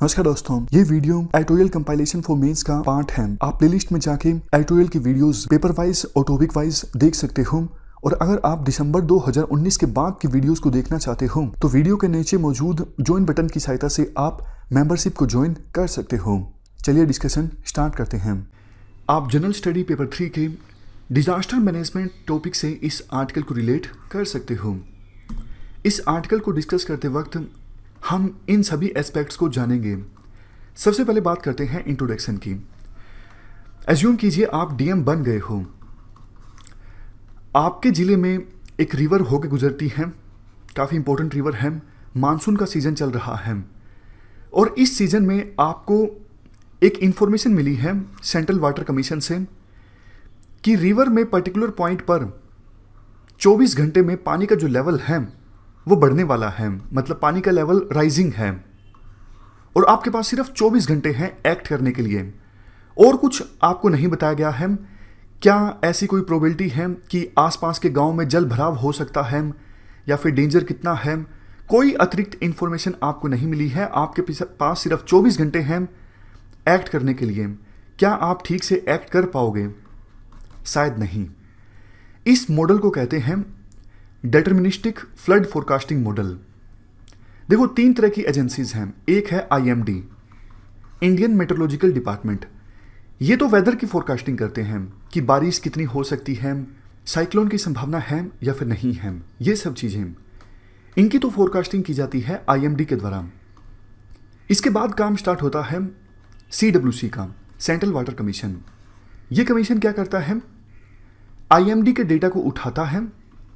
नमस्कार दोस्तों, ये video editorial compilation for mains का पार्ट है। आप प्लेलिस्ट में जाके एडिटोरियल की वीडियोस पेपर वाइज और टॉपिक वाइज देख सकते हो। और अगर आप दिसंबर 2019 के बाद की वीडियोस को देखना चाहते हो तो वीडियो के नीचे मौजूद ज्वाइन बटन की सहायता से आप मेंबरशिप को ज्वाइन कर सकते हो। चलिए डिस्कशन स्टार्ट करते हैं। आप जनरल स्टडी पेपर 3 के डिजास्टर मैनेजमेंट टॉपिक से इस आर्टिकल को रिलेट कर सकते हो। इस आर्टिकल को डिस्कस करते वक्त हम इन सभी एस्पेक्ट्स को जानेंगे। सबसे पहले बात करते हैं इंट्रोडक्शन की। एज्यूम कीजिए आप डीएम बन गए हो। आपके ज़िले में एक रिवर होकर गुजरती है, काफ़ी इंपॉर्टेंट रिवर है। मानसून का सीज़न चल रहा है और इस सीज़न में आपको एक इन्फॉर्मेशन मिली है सेंट्रल वाटर कमीशन से कि रिवर में पर्टिकुलर पॉइंट पर 24 घंटे में पानी का जो लेवल है वो बढ़ने वाला है, मतलब पानी का लेवल राइजिंग है। और आपके पास सिर्फ 24 घंटे हैं एक्ट करने के लिए। और कुछ आपको नहीं बताया गया है। क्या ऐसी कोई प्रोबेबिलिटी है कि आसपास के गांव में जल भराव हो सकता है या फिर डेंजर कितना है, कोई अतिरिक्त इन्फॉर्मेशन आपको नहीं मिली है। आपके पास सिर्फ 24 घंटे हैं एक्ट करने के लिए। क्या आप ठीक से एक्ट कर पाओगे? शायद नहीं। इस मॉडल को कहते हैं डिटरमिनिस्टिक फ्लड फोरकास्टिंग मॉडल। देखो, 3 तरह की एजेंसीज हैं। एक है आईएमडी, इंडियन मेट्रोलॉजिकल डिपार्टमेंट। ये तो वेदर की फोरकास्टिंग करते हैं कि बारिश कितनी हो सकती है, साइक्लोन की संभावना है या फिर नहीं है, ये सब चीज़ें इनकी तो फोरकास्टिंग की जाती है आईएमडी के द्वारा। इसके बाद काम स्टार्ट होता है सीडब्ल्यूसी का, सेंट्रल वाटर कमीशन। ये कमीशन क्या करता है? आईएमडी के डेटा को उठाता है,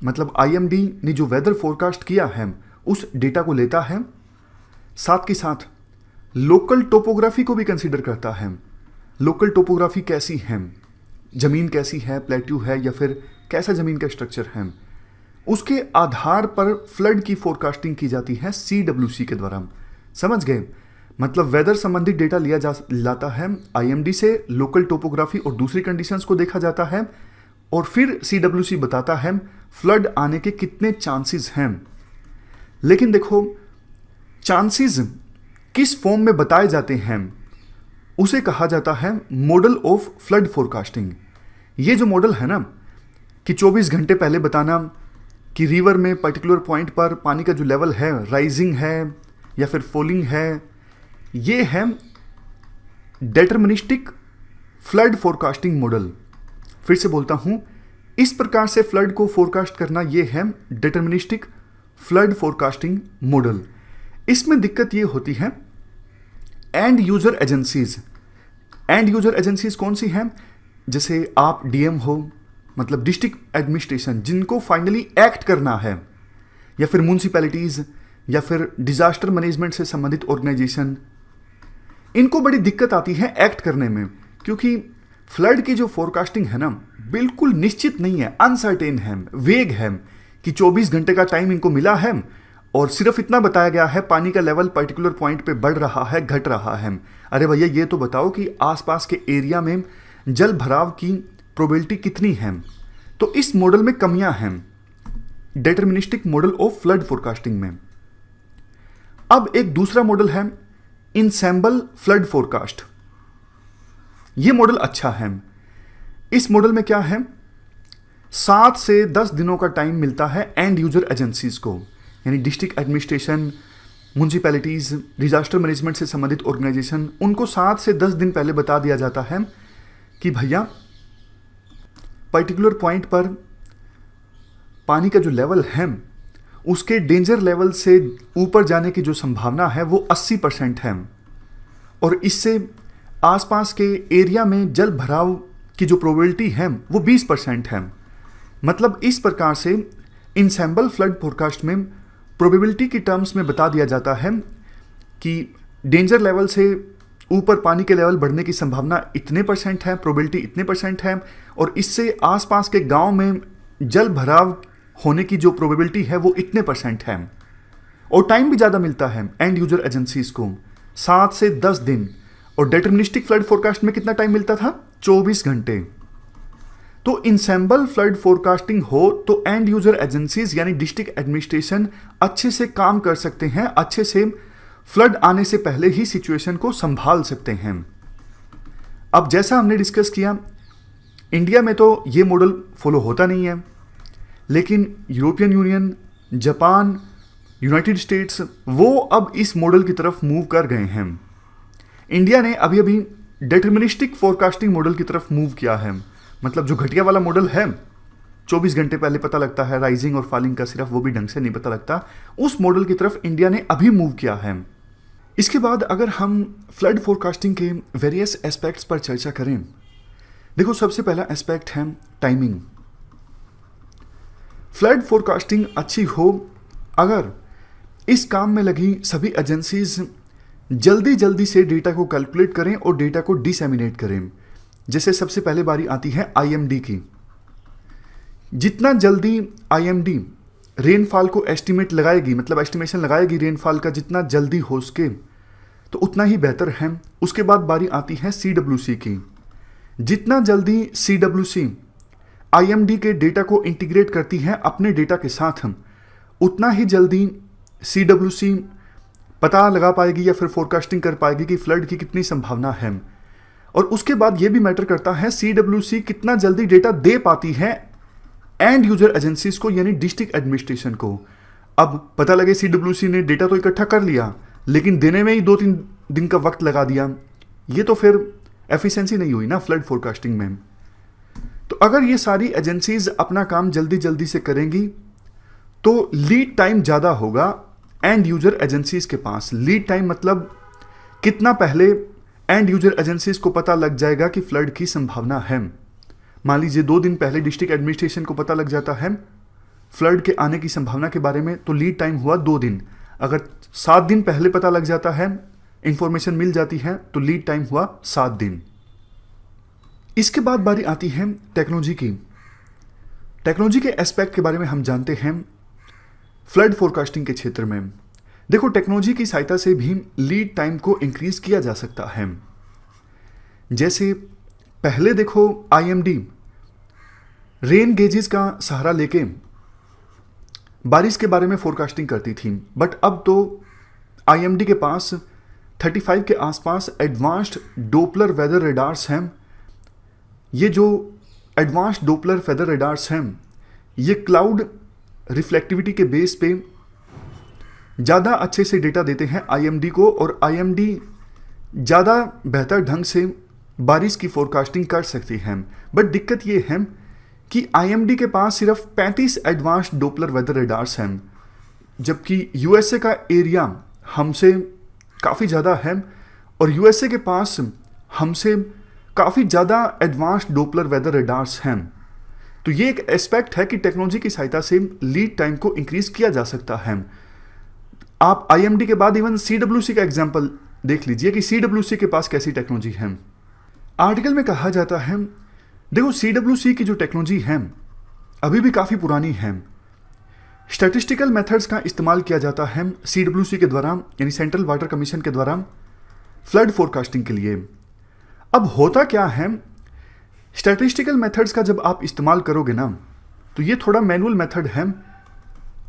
मतलब आईएमडी ने जो वेदर फोरकास्ट किया है उस डेटा को लेता है, साथ के साथ लोकल टोपोग्राफी को भी कंसीडर करता है। लोकल टोपोग्राफी कैसी है, ज़मीन कैसी है, प्लेट्यू है या फिर कैसा ज़मीन का स्ट्रक्चर है, उसके आधार पर फ्लड की फोरकास्टिंग की जाती है सीडब्ल्यूसी के द्वारा। समझ गए? मतलब वेदर संबंधित डेटा लिया जाता है आईएमडी से, लोकल टोपोग्राफी और दूसरी कंडीशंस को देखा जाता है और फिर सीडब्ल्यूसी बताता है फ्लड आने के कितने चांसेस हैं। लेकिन देखो, चांसेस किस फॉर्म में बताए जाते हैं उसे कहा जाता है मॉडल ऑफ फ्लड फोरकास्टिंग। ये जो मॉडल है ना कि 24 घंटे पहले बताना कि रिवर में पर्टिकुलर पॉइंट पर पानी का जो लेवल है राइजिंग है या फिर फॉलिंग है, ये है डिटरमिनिस्टिक फ्लड फोरकास्टिंग मॉडल। फिर से बोलता हूं, इस प्रकार से फ्लड को फोरकास्ट करना यह है डिटरमिनिस्टिक फ्लड फोरकास्टिंग मॉडल। इसमें दिक्कत यह होती है and user agencies. And user agencies कौन सी हैं? जैसे आप डीएम हो, मतलब डिस्ट्रिक्ट एडमिनिस्ट्रेशन, जिनको फाइनली एक्ट करना है, या फिर म्यूनिसिपैलिटीज या फिर डिजास्टर मैनेजमेंट से संबंधित ऑर्गेनाइजेशन। इनको बड़ी दिक्कत आती है एक्ट करने में, क्योंकि फ्लड की जो फोरकास्टिंग है ना बिल्कुल निश्चित नहीं है, अनसर्टेन है, वेग है कि 24 घंटे का टाइम इनको मिला है और सिर्फ इतना बताया गया है पानी का लेवल पर्टिकुलर पॉइंट पे बढ़ रहा है, घट रहा है। अरे भैया, ये तो बताओ कि आसपास के एरिया में जल भराव की प्रोबेबिलिटी कितनी है। तो इस मॉडल में कमियां हैं deterministic model of flood forecasting में। अब एक दूसरा मॉडल है इंसेंबल फ्लड फोरकास्ट। ये मॉडल अच्छा है। इस मॉडल में क्या है, 7 से 10 दिनों का टाइम मिलता है एंड यूजर एजेंसीज को, यानी district administration, municipalities, disaster management से संबंधित ऑर्गेनाइजेशन, उनको 7 से 10 दिन पहले बता दिया जाता है कि भैया पर्टिकुलर पॉइंट पर पानी का जो लेवल है उसके डेंजर लेवल से ऊपर जाने की जो संभावना है वो 80% है और इससे आसपास के एरिया में जल भराव की जो प्रोबेबिलिटी है वो 20% है। मतलब इस प्रकार से इंसेंबल फ्लड फोरकास्ट में प्रोबेबिलिटी की टर्म्स में बता दिया जाता है कि डेंजर लेवल से ऊपर पानी के लेवल बढ़ने की संभावना इतने % है, प्रोबेबिलिटी इतने % है और इससे आसपास के गांव में जल भराव होने की जो प्रोबेबिलिटी है वो इतने % है। और टाइम भी ज़्यादा मिलता है एंड यूजर एजेंसीज को, 7 से 10 दिन। और डिटरमिनिस्टिक फ्लड फोरकास्ट में कितना टाइम मिलता था? 24 घंटे। तो इंसेंबल फ्लड फोरकास्टिंग हो तो एंड यूजर एजेंसीज यानी डिस्ट्रिक्ट एडमिनिस्ट्रेशन अच्छे से काम कर सकते हैं, अच्छे से फ्लड आने से पहले ही सिचुएशन को संभाल सकते हैं। अब जैसा हमने डिस्कस किया, इंडिया में तो ये मॉडल फॉलो होता नहीं है, लेकिन European union, Japan, United states वो अब इस मॉडल की तरफ मूव कर गए हैं। इंडिया ने अभी अभी डिटरमिनिस्टिक फोरकास्टिंग मॉडल की तरफ मूव किया है। मतलब जो घटिया वाला मॉडल है, 24 घंटे पहले पता लगता है राइजिंग और फॉलिंग का, सिर्फ वो भी ढंग से नहीं पता लगता, उस मॉडल की तरफ इंडिया ने अभी मूव किया है। इसके बाद अगर हम फ्लड फोरकास्टिंग के वेरियस एस्पेक्ट्स पर चर्चा करें, देखो सबसे पहला एस्पेक्ट है टाइमिंग। फ्लड फोरकास्टिंग अच्छी हो अगर इस काम में लगी सभी एजेंसीज जल्दी जल्दी से डेटा को कैलकुलेट करें और डेटा को डिसेमिनेट करें। जैसे सबसे पहले बारी आती है आईएमडी की। जितना जल्दी आईएमडी रेनफॉल को एस्टिमेट लगाएगी, मतलब एस्टिमेशन लगाएगी रेनफॉल का जितना जल्दी हो सके, तो उतना ही बेहतर है। उसके बाद बारी आती है सीडब्ल्यूसी की। जितना जल्दी सीडब्ल्यूसी आईएमडी के डेटा को इंटीग्रेट करती है अपने डेटा के साथ, उतना ही जल्दी सीडब्ल्यूसी पता लगा पाएगी या फिर फोरकास्टिंग कर पाएगी कि फ्लड की कितनी संभावना है। और उसके बाद यह भी मैटर करता है सीडब्ल्यूसी कितना जल्दी डेटा दे पाती है एंड यूजर एजेंसीज को, यानी डिस्ट्रिक्ट एडमिनिस्ट्रेशन को। अब पता लगे सीडब्ल्यूसी ने डेटा तो इकट्ठा कर लिया, लेकिन देने में ही 2-3 दिन का वक्त लगा दिया, ये तो फिर एफिशिएंसी नहीं हुई ना फ्लड फोरकास्टिंग में। तो अगर ये सारी एजेंसीज अपना काम जल्दी जल्दी से करेंगी तो लीड टाइम ज़्यादा होगा एंड यूजर एजेंसीज के पास। लीड टाइम मतलब कितना पहले एंड यूजर एजेंसीज को पता लग जाएगा कि फ्लड की संभावना है। मान लीजिए 2 दिन पहले डिस्ट्रिक्ट एडमिनिस्ट्रेशन को पता लग जाता है फ्लड के आने की संभावना के बारे में, तो लीड टाइम हुआ 2 दिन। अगर 7 दिन पहले पता लग जाता है, इंफॉर्मेशन मिल जाती है, तो लीड टाइम हुआ 7 दिन। इसके बाद बारी आती है टेक्नोलॉजी की। टेक्नोलॉजी के एस्पेक्ट के बारे में हम जानते हैं फ्लड फोरकास्टिंग के क्षेत्र में। देखो टेक्नोलॉजी की सहायता से भी लीड टाइम को इंक्रीज किया जा सकता है। जैसे पहले देखो आईएमडी रेन गेजेस का सहारा लेके बारिश के बारे में फोरकास्टिंग करती थी, बट अब तो आईएमडी के पास 35 के आसपास एडवांस्ड डोपलर वेदर रेडार्स हैं। ये जो एडवांस्ड डोपलर वेदर रेडार्स हैं, ये क्लाउड रिफ्लेक्टिविटी के बेस पे ज़्यादा अच्छे से डेटा देते हैं आईएमडी को, और आईएमडी ज़्यादा बेहतर ढंग से बारिश की फोरकास्टिंग कर सकती है। बट दिक्कत ये है कि आईएमडी के पास सिर्फ 35 एडवांस्ड डोपलर वेदर रेडार्स हैं, जबकि यूएसए का एरिया हमसे काफ़ी ज़्यादा है और यूएसए के पास हमसे काफ़ी ज़्यादा एडवांस्ड डोपलर वेदर रेडार्स हैं। तो ये एक एस्पेक्ट है कि टेक्नोलॉजी की सहायता से लीड टाइम को इंक्रीज किया जा सकता है। आप आईएमडी के बाद इवन सीडब्ल्यूसी का एग्जांपल देख लीजिए कि सीडब्ल्यूसी के पास कैसी टेक्नोलॉजी है। आर्टिकल में कहा जाता है, देखो सीडब्ल्यूसी की जो टेक्नोलॉजी है अभी भी काफ़ी पुरानी है। स्टैटिस्टिकल मेथड्स का इस्तेमाल किया जाता है सीडब्ल्यूसी के द्वारा, यानी सेंट्रल वाटर कमीशन के द्वारा फ्लड फोरकास्टिंग के लिए। अब होता क्या है, स्टैटिस्टिकल मेथड्स का जब आप इस्तेमाल करोगे ना, तो ये थोड़ा मैनुअल मेथड है।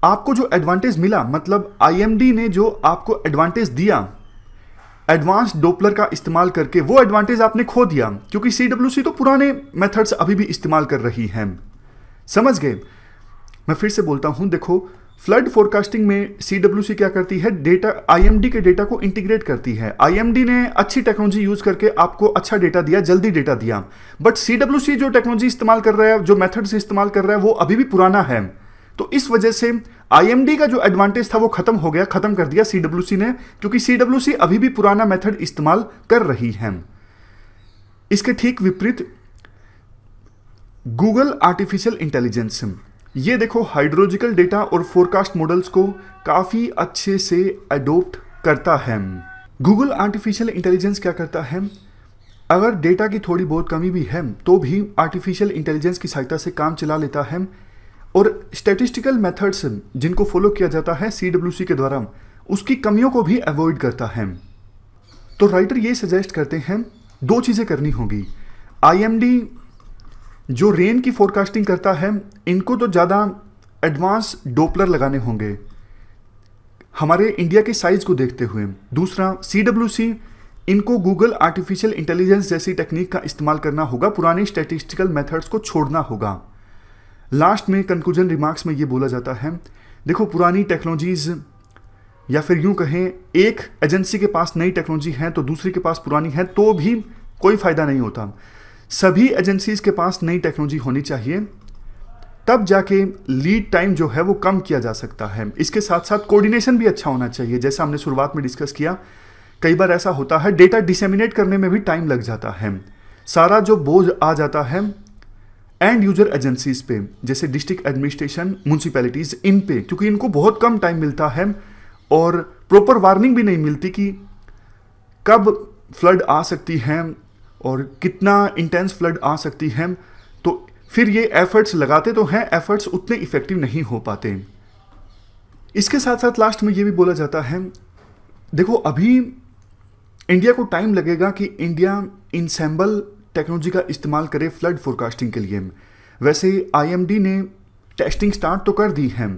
आपको जो एडवांटेज मिला, मतलब आईएमडी ने जो आपको एडवांटेज दिया एडवांस्ड डोपलर का इस्तेमाल करके, वो एडवांटेज आपने खो दिया, क्योंकि सीडब्ल्यूसी तो पुराने मेथड्स अभी भी इस्तेमाल कर रही है। समझ गए? मैं फिर से बोलता हूं, देखो फ्लड फोरकास्टिंग में सीडब्ल्यूसी क्या करती है, डेटा आईएमडी के डेटा को इंटीग्रेट करती है। आईएमडी ने अच्छी टेक्नोलॉजी यूज करके आपको अच्छा डेटा दिया, जल्दी डेटा दिया, बट सीडब्ल्यूसी जो टेक्नोलॉजी इस्तेमाल कर रहा है, जो मेथड से इस्तेमाल कर रहा है, वो अभी भी पुराना है। तो इस वजह से आईएमडी का जो एडवांटेज था वो खत्म हो गया, खत्म कर दिया सीडब्ल्यूसी ने, क्योंकि सीडब्ल्यूसी अभी भी पुराना मेथड इस्तेमाल कर रही है। इसके ठीक विपरीत गूगल आर्टिफिशियल इंटेलिजेंस, ये देखो हाइड्रोलॉजिकल डेटा और फोरकास्ट मॉडल्स को काफ़ी अच्छे से अडोप्ट करता है। गूगल आर्टिफिशियल इंटेलिजेंस क्या करता है, अगर डेटा की थोड़ी बहुत कमी भी है तो भी आर्टिफिशियल इंटेलिजेंस की सहायता से काम चला लेता है, और स्टैटिस्टिकल मेथड्स जिनको फॉलो किया जाता है सीडब्ल्यूसी के द्वारा, उसकी कमियों को भी अवॉइड करता है। तो राइटर ये सजेस्ट करते हैं 2 चीज़ें करनी होगी। आईएमडी जो रेन की फोरकास्टिंग करता है, इनको तो ज़्यादा एडवांस डोपलर लगाने होंगे। हमारे इंडिया के साइज को देखते हुए। दूसरा, CWC, इनको गूगल आर्टिफिशियल इंटेलिजेंस जैसी टेक्निक का इस्तेमाल करना होगा, पुराने स्टैटिस्टिकल मेथड्स को छोड़ना होगा। लास्ट में कंक्लूजन रिमार्क्स में ये बोला जाता है, देखो पुरानी टेक्नोलॉजीज, या फिर यूं कहें एक एजेंसी के पास नई टेक्नोलॉजी है तो दूसरी के पास पुरानी है तो भी कोई फायदा नहीं होता। सभी एजेंसीज के पास नई टेक्नोलॉजी होनी चाहिए, तब जाके लीड टाइम जो है वो कम किया जा सकता है। इसके साथ साथ कोऑर्डिनेशन भी अच्छा होना चाहिए, जैसा हमने शुरुआत में डिस्कस किया। कई बार ऐसा होता है डेटा डिसेमिनेट करने में भी टाइम लग जाता है, सारा जो बोझ आ जाता है एंड यूजर एजेंसीज पे, जैसे डिस्ट्रिक्ट एडमिनिस्ट्रेशन, म्यूनसिपैलिटीज, इन पे, क्योंकि इनको बहुत कम टाइम मिलता है और प्रॉपर वार्निंग भी नहीं मिलती कि कब फ्लड आ सकती है और कितना इंटेंस फ्लड आ सकती है। तो फिर ये एफर्ट्स लगाते तो हैं, एफर्ट्स उतने इफेक्टिव नहीं हो पाते। इसके साथ साथ लास्ट में ये भी बोला जाता है, देखो अभी इंडिया को टाइम लगेगा कि इंडिया इंसेंबल टेक्नोलॉजी का इस्तेमाल करे फ्लड फोरकास्टिंग के लिए। वैसे IMD ने टेस्टिंग स्टार्ट तो कर दी है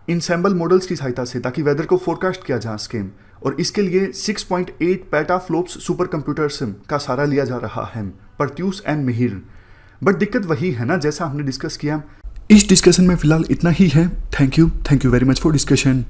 इंसेंबल मॉडल्स की सहायता से, ताकि वेदर को फोरकास्ट किया जा सके, और इसके लिए 6.8 पेटाफ्लोप्स सुपर कंप्यूटर्स का सहारा लिया जा रहा है, परत्यूस एंड मिहिर। बट दिक्कत वही है ना, जैसा हमने डिस्कस किया। इस डिस्कशन में फिलहाल इतना ही है। Thank you very much for discussion.